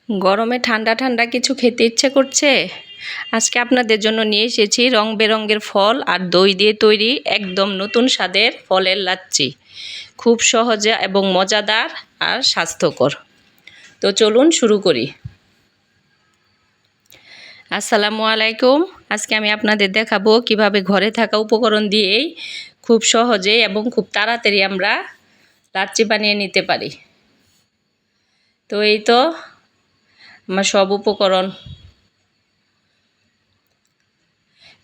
গরমে ঠান্ডা ঠান্ডা কিছু খেতে ইচ্ছে করছে। আজকে আপনাদের জন্য নিয়ে এসেছি রং বেরঙের ফল আর দই দিয়ে তৈরি একদম নতুন স্বাদের ফলের লাচ্ছি। খুব সহজে এবং মজাদার আর স্বাস্থ্যকর। তো চলুন শুরু করি। আসসালামু আলাইকুম। আজকে আমি আপনাদের দেখাবো কিভাবে ঘরে থাকা উপকরণ দিয়েই খুব সহজে এবং খুব তাড়াতাড়ি আমরা লাচ্ছি বানিয়ে নিতে পারি। তো এই তো আমার সব উপকরণ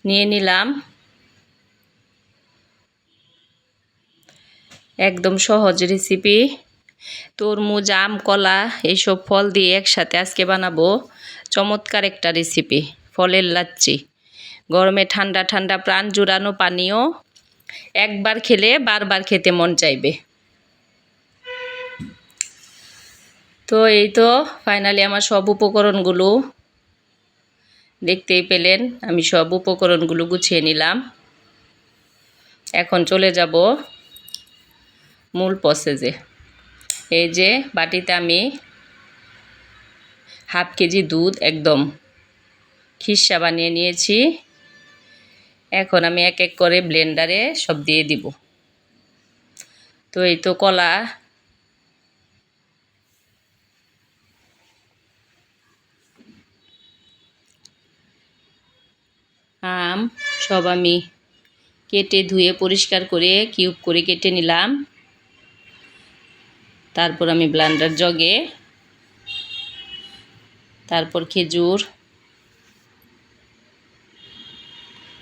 নিয়ে নিলাম। একদম সহজ রেসিপি। তরমুজ, আম, কলা এইসব ফল দিয়ে একসাথে আজকে বানাবো চমৎকার একটা রেসিপি, ফলের লাচ্ছি। গরমে ঠান্ডা ঠান্ডা প্রাণ জুড়ানো পানীয়, একবার খেলে বারবার খেতে মন চাইবে। তো এই তো ফাইনালি আমার সব উপকরণগুলো দেখতেই পেলেন। আমি সব উপকরণগুলো গুছিয়ে নিলাম। এখন চলে যাব মূল প্রসেসে। এই যে বাটিতে আমি হাফ কেজি দুধ একদম খিরসা বানিয়ে নিয়েছি। এখন আমি এক এক করে ব্লেন্ডারে সব দিয়ে দিব। তো এই তো কলা, আম সব আমি কেটে ধুয়ে পরিষ্কার করে কিউব করে কেটে নিলাম। তারপর আমি ব্লেন্ডার জগে, তারপর খেজুর,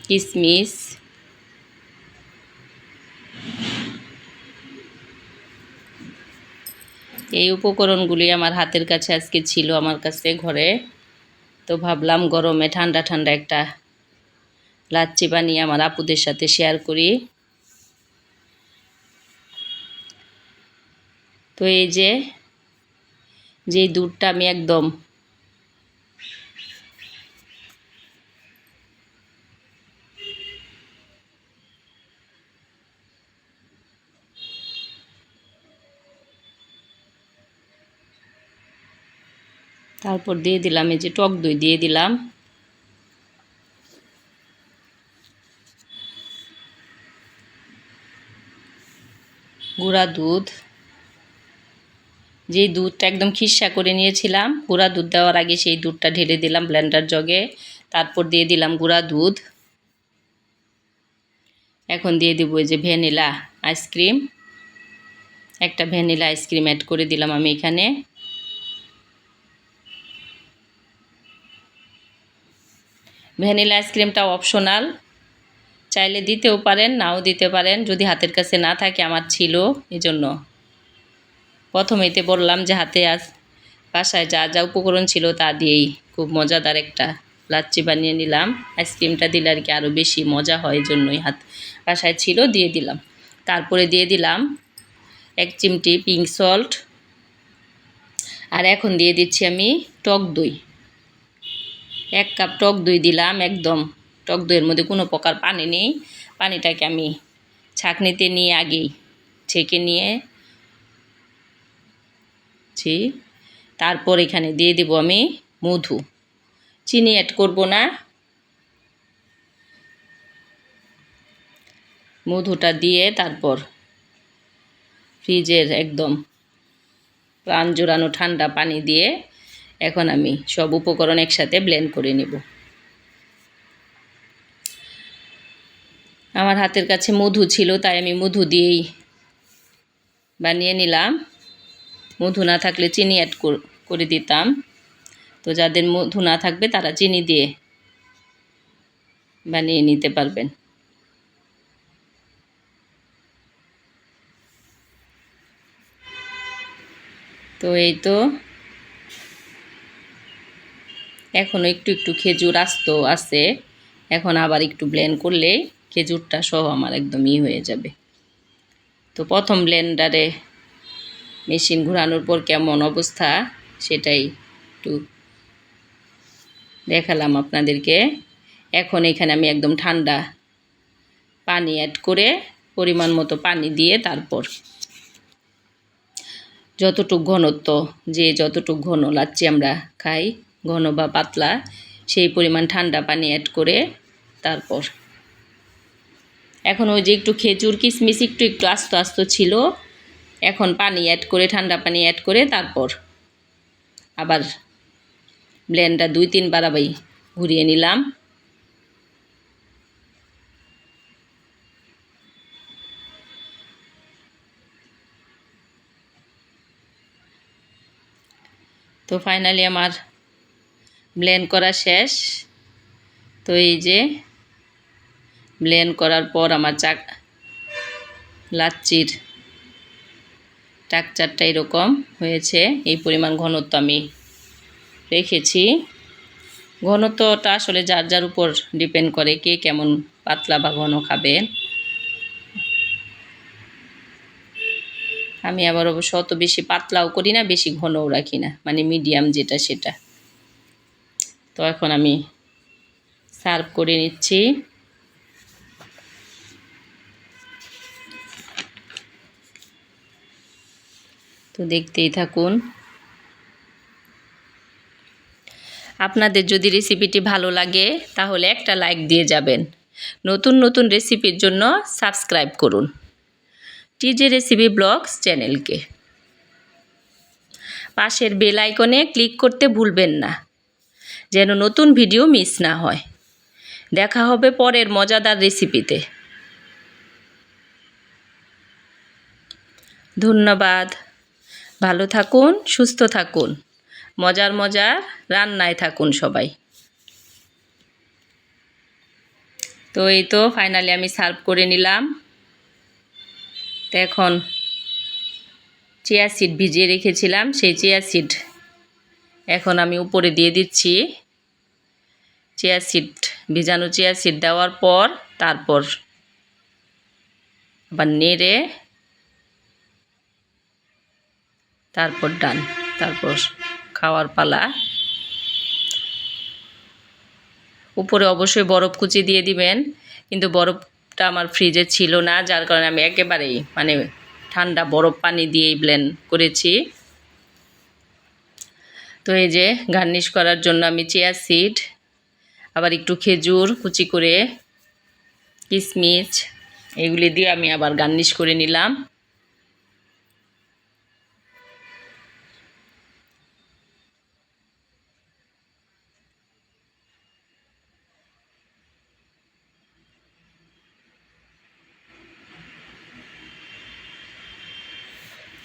কিশমিশ, এই উপকরণগুলি আমার হাতের কাছে আজকে ছিল আমার কাছে ঘরে। তো ভাবলাম গরমে ঠান্ডা ঠান্ডা একটা লাচ্ছি বানিয়ে আমার আপুদের সাথে শেয়ার করি। তো এই যে দুধটা আমি একদম তারপর দিয়ে দিলাম এই যে টক দই দিয়ে দিলাম। গুঁড়া দুধ, যেই দুধটা একদম খিরসা করে নিয়েছিলাম, গুঁড়া দুধ দেওয়ার আগে সেই দুধটা ঢেলে দিলাম ব্লেন্ডার জগে। তারপর দিয়ে দিলাম গুঁড়া দুধ। এখন দিয়ে দিব এই যে ভ্যানিলা আইসক্রিম। একটা ভ্যানিলা আইসক্রিম অ্যাড করে দিলাম আমি এখানে। ভ্যানিলা আইসক্রিমটা অপশনাল, চাইলে দিতেও পারেন নাও দিতে পারেন, যদি হাতের কাছে না থাকে। আমার ছিল, এজন্য প্রথমেইতে বললাম যে বাসায় যা যা উপকরণ ছিল তা দিয়েই খুব মজাদার একটা লাচ্ছি বানিয়ে নিলাম। আইসক্রিমটা দিলে আর কি আরও বেশি মজা হয়, এই জন্যই বাসায় ছিল দিয়ে দিলাম। তারপরে দিয়ে দিলাম 1 চিমটি পিঙ্ক সল্ট। আর এখন দিয়ে দিচ্ছি আমি টক দই। 1 কাপ টক দই দিলাম। একদম টক দইয়ের মধ্যে কোনো প্রকার পানি নেই। পানিটাকে আমি ছাঁকনিতে নিয়ে আগেই ছেঁকে নিয়েছি। তারপর এখানে দিয়ে দেব আমি মধু। চিনি অ্যাড করব না। মধুটা দিয়ে তারপর ফ্রিজের একদম প্রাণ জোড়ানো ঠান্ডা পানি দিয়ে এখন আমি সব উপকরণ একসাথে ব্লেন্ড করে নেব। আমার হাতের কাছে মধু ছিল, তাই আমি মধু দিয়েই বানিয়ে নিলাম। মধু না থাকলে চিনি অ্যাড করে দিতাম। তো যাদের মধু না থাকবে তারা চিনি দিয়ে বানিয়ে নিতে পারবেন। তো এই তো এখনও একটু একটু খেজুর আস্ত আছে। এখন আবার একটু ব্লেন্ড করলে খেজুরটা সহ আমার একদম হয়ে যাবে। তো প্রথম ব্লেন্ডারে মেশিন ঘোরানোর পর কেমন অবস্থা সেটাই একটু দেখালাম আপনাদেরকে। এখন এখানে আমি একদম ঠান্ডা পানি অ্যাড করে পরিমাণ মতো পানি দিয়ে তারপর যতটুক ঘনত্ব, যে যতটুক ঘন লাচ্ছি আমরা খাই, ঘন বা পাতলা, সেই পরিমাণ ঠান্ডা পানি অ্যাড করে তারপর এখন ওই যে একটু খেজুর কিশমিশ একটু একটু আস্ত আস্ত ছিল, এখন পানি অ্যাড করে ঠান্ডা পানি অ্যাড করে তারপর আবার ব্লেন্ডার 2-3 বার আবার ঘুরিয়ে নিলাম। তো ফাইনালি আমার ব্লেন্ড করা শেষ। তো এই যে ব্লেন্ড করার পর আমার লাচ্ছির স্ট্রাকচারটা এরকম হয়েছে। এই পরিমাণ ঘনত্ব আমি রেখেছি। ঘনত্বটা আসলে যার যার উপর ডিপেন্ড করে, কে কেমন পাতলা বা ঘন খাবেন। আমি আবার অবশ্য অত বেশি পাতলাও করি না, বেশি ঘনও রাখি না, মানে মিডিয়াম যেটা সেটা। তো এখন আমি সার্ভ করে নিচ্ছি। তো দেখতেই থাকুন। আপনাদের যদি রেসিপিটি ভালো লাগে তাহলে একটা লাইক দিয়ে যাবেন। নতুন নতুন রেসিপির জন্য সাবস্ক্রাইব করুন টিজে রেসিপি ব্লগস চ্যানেলকে। পাশের বেল আইকনে ক্লিক করতে ভুলবেন না, যেন নতুন ভিডিও মিস না হয়। দেখা হবে পরের মজাদার রেসিপিতে। ধন্যবাদ। ভালো থাকুন, সুস্থ থাকুন, মজার মজার রান্নায় থাকুন সবাই। তো এই তো ফাইনালি আমি সার্ভ করে নিলাম। তো এখন চিয়া সিড ভিজিয়ে রেখেছিলাম, সেই চিয়া সিড এখন আমি উপরে দিয়ে দিচ্ছি। চিয়া সিড, ভিজানো চিয়া সিড দেওয়ার পর তারপর আবার নেড়ে তারপর ডান, তারপর খাওয়ার পালা। উপরে অবশ্যই বরফ কুচি দিয়ে দিবেন, কিন্তু বরফটা আমার ফ্রিজে ছিল না, যার কারণে আমি একেবারেই মানে ঠান্ডা বরফ পানি দিয়েই ব্লেন্ড করেছি। তো এই যে গার্নিশ করার জন্য আমি চিয়া সিড, আবার একটু খেজুর কুচি করে, কিশমিশ, এগুলি দিয়ে আমি আবার গার্নিশ করে নিলাম।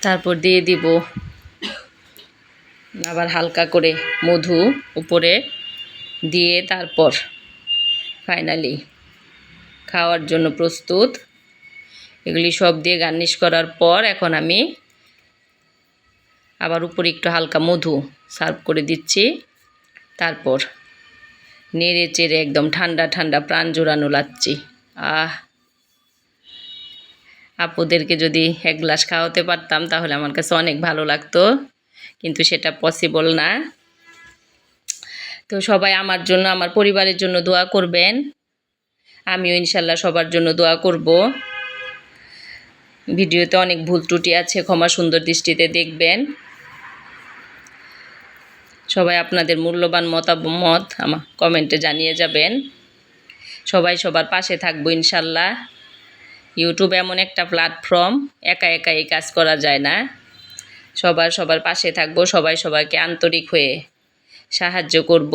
তারপর দিয়ে দিব আবার হালকা করে মধু উপরে দিয়ে, তারপর ফাইনালি খাওয়ার জন্য প্রস্তুত। এগুলি সব দিয়ে গার্নিশ করার পর এখন আমি আবার উপরে একটু হালকা মধু সার্ভ করে দিচ্ছি। তারপর নেড়ে চেড়ে একদম ঠান্ডা ঠান্ডা প্রাণ জোড়ানো লাচ্ছি। আপুদেরকে যদি এক গ্লাস খাওয়াতে পারতাম তাহলে আমার কাছে অনেক ভালো লাগতো, কিন্তু সেটা পসিবল না। তো সবাই আমার জন্য, আমার পরিবারের জন্য দোয়া করবেন। আমিও ইনশাল্লাহ সবার জন্য দোয়া করব। ভিডিওতে অনেক ভুল ত্রুটি আছে, ক্ষমা সুন্দর দৃষ্টিতে দেখবেন। সবাই আপনাদের মূল্যবান মতামত আমার কমেন্টে জানিয়ে যাবেন। সবাই সবার পাশে থাকবো ইনশাল্লাহ। ইউটিউব এমন একটা প্ল্যাটফর্ম, একা একা এই কাজ করা যায় না। সবার পাশে থাকবো, সবাই সবাইকে আন্তরিক হয়ে সাহায্য করব।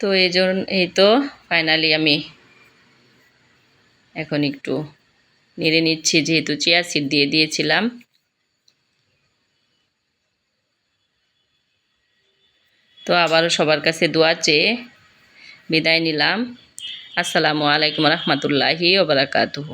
তো এই তো ফাইনালি আমি এখন একটু নেড়ে নিচ্ছি, যেহেতু চিয়া সিড দিয়ে দিয়েছিলাম। তো আবারও সবার কাছে দোয়া চেয়ে বিদায় নিলাম। আসসালামু আলাইকুম রহমতুল্লাহি ওয়া বারাকাতুহু।